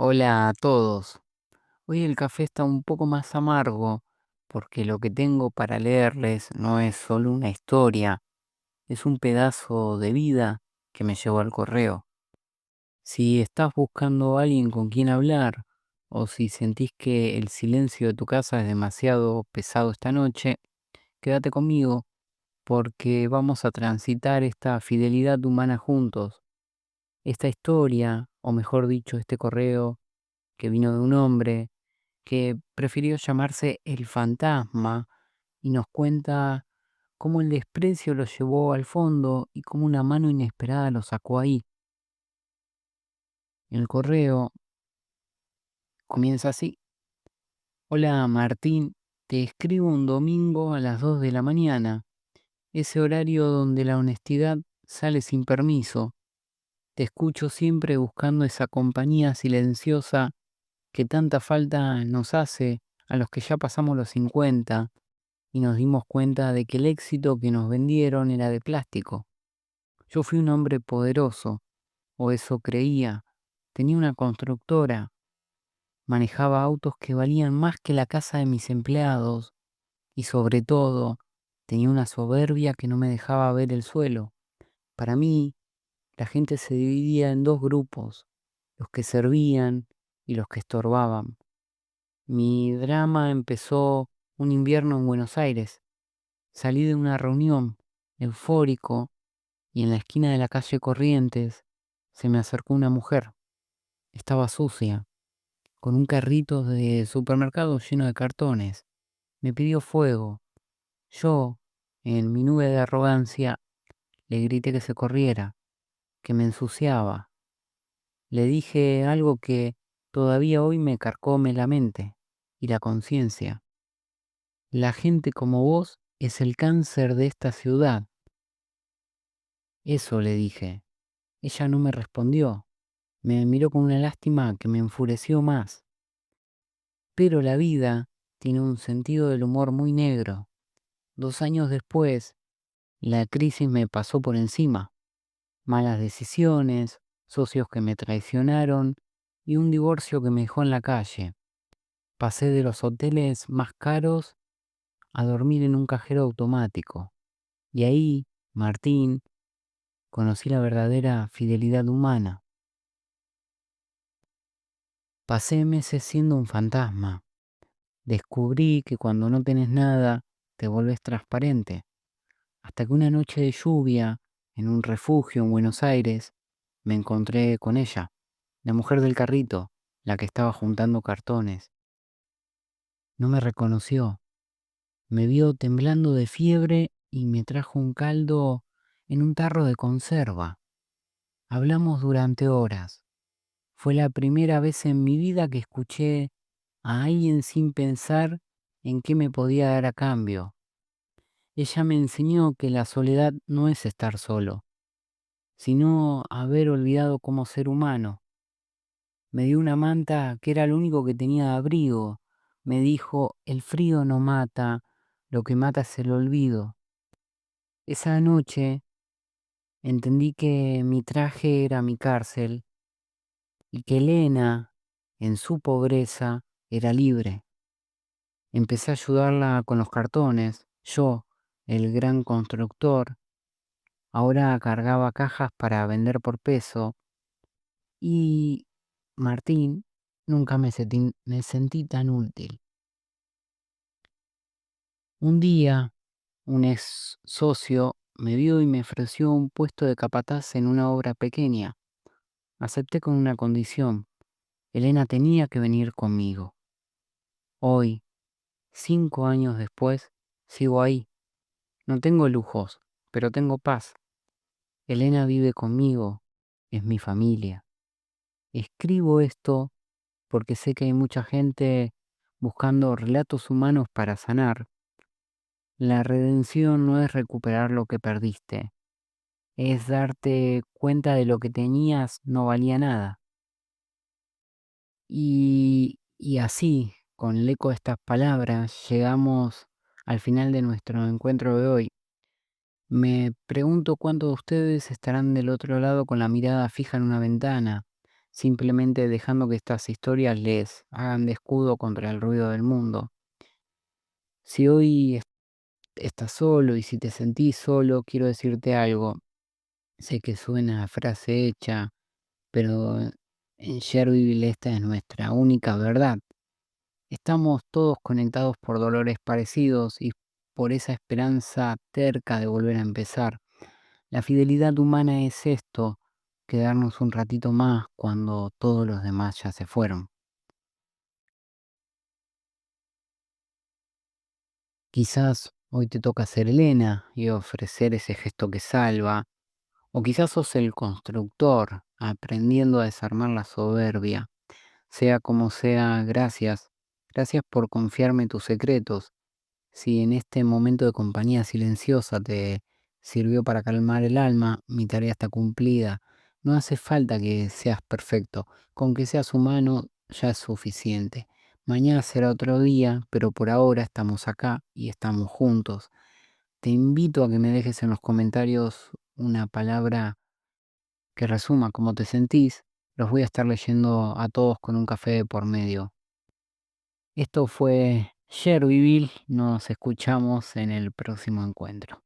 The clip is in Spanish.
Hola a todos. Hoy el café está un poco más amargo porque lo que tengo para leerles no es solo una historia, es un pedazo de vida que me llevó al correo. Si estás buscando a alguien con quien hablar o si sentís que el silencio de tu casa es demasiado pesado esta noche, quédate conmigo porque vamos a transitar esta fidelidad humana juntos. Esta historia, o mejor dicho, este correo que vino de un hombre que prefirió llamarse El Fantasma y nos cuenta cómo el desprecio lo llevó al fondo y cómo una mano inesperada lo sacó ahí. El correo comienza así. Hola Martín, te escribo un domingo a las 2 de la mañana, ese horario donde la honestidad sale sin permiso. Te escucho siempre buscando esa compañía silenciosa que tanta falta nos hace a los que ya pasamos los 50 y nos dimos cuenta de que el éxito que nos vendieron era de plástico. Yo fui un hombre poderoso, o eso creía. Tenía una constructora, manejaba autos que valían más que la casa de mis empleados y sobre todo tenía una soberbia que no me dejaba ver el suelo. Para mí, la gente se dividía en dos grupos, los que servían y los que estorbaban. Mi drama empezó un invierno en Buenos Aires. Salí de una reunión, eufórico, y en la esquina de la calle Corrientes se me acercó una mujer. Estaba sucia, con un carrito de supermercado lleno de cartones. Me pidió fuego. Yo, en mi nube de arrogancia, le grité que se corriera, que me ensuciaba. Le dije algo que todavía hoy me carcome la mente y la conciencia. La gente como vos es el cáncer de esta ciudad. Eso le dije. Ella no me respondió. Me miró con una lástima que me enfureció más. Pero la vida tiene un sentido del humor muy negro. 2 años después, la crisis me pasó por encima. Malas decisiones, socios que me traicionaron y un divorcio que me dejó en la calle. Pasé de los hoteles más caros a dormir en un cajero automático. Y ahí, Martín, conocí la verdadera fidelidad humana. Pasé meses siendo un fantasma. Descubrí que cuando no tenés nada, te volvés transparente. Hasta que una noche de lluvia, en un refugio en Buenos Aires, me encontré con ella, la mujer del carrito, la que estaba juntando cartones. No me reconoció, me vio temblando de fiebre y me trajo un caldo en un tarro de conserva. Hablamos durante horas. Fue la primera vez en mi vida que escuché a alguien sin pensar en qué me podía dar a cambio. Ella me enseñó que la soledad no es estar solo, sino haber olvidado cómo ser humano. Me dio una manta que era lo único que tenía de abrigo. Me dijo, el frío no mata, lo que mata es el olvido. Esa noche entendí que mi traje era mi cárcel y que Elena, en su pobreza, era libre. Empecé a ayudarla con los cartones. Yo, el gran constructor, ahora cargaba cajas para vender por peso. Y Martín, nunca me sentí tan útil. Un día, un ex socio me vio y me ofreció un puesto de capataz en una obra pequeña. Acepté con una condición. Elena tenía que venir conmigo. Hoy, 5 años después, sigo ahí. No tengo lujos, pero tengo paz. Elena vive conmigo, es mi familia. Escribo esto porque sé que hay mucha gente buscando relatos humanos para sanar. La redención no es recuperar lo que perdiste, es darte cuenta de lo que tenías no valía nada. Y así, con el eco de estas palabras, llegamos al final de nuestro encuentro de hoy. Me pregunto cuántos de ustedes estarán del otro lado con la mirada fija en una ventana, simplemente dejando que estas historias les hagan de escudo contra el ruido del mundo. Si hoy estás solo y si te sentís solo, quiero decirte algo. Sé que suena a frase hecha, pero en Sherville esta es nuestra única verdad. Estamos todos conectados por dolores parecidos y por esa esperanza terca de volver a empezar. La fidelidad humana es esto, quedarnos un ratito más cuando todos los demás ya se fueron. Quizás hoy te toca ser Elena y ofrecer ese gesto que salva, o quizás sos el constructor, aprendiendo a desarmar la soberbia. Sea como sea, gracias. Gracias por confiarme tus secretos. Si en este momento de compañía silenciosa te sirvió para calmar el alma, mi tarea está cumplida. No hace falta que seas perfecto, con que seas humano ya es suficiente. Mañana será otro día, pero por ahora estamos acá y estamos juntos. Te invito a que me dejes en los comentarios una palabra que resuma cómo te sentís. Los voy a estar leyendo a todos con un café de por medio. Esto fue Sherbyville, nos escuchamos en el próximo encuentro.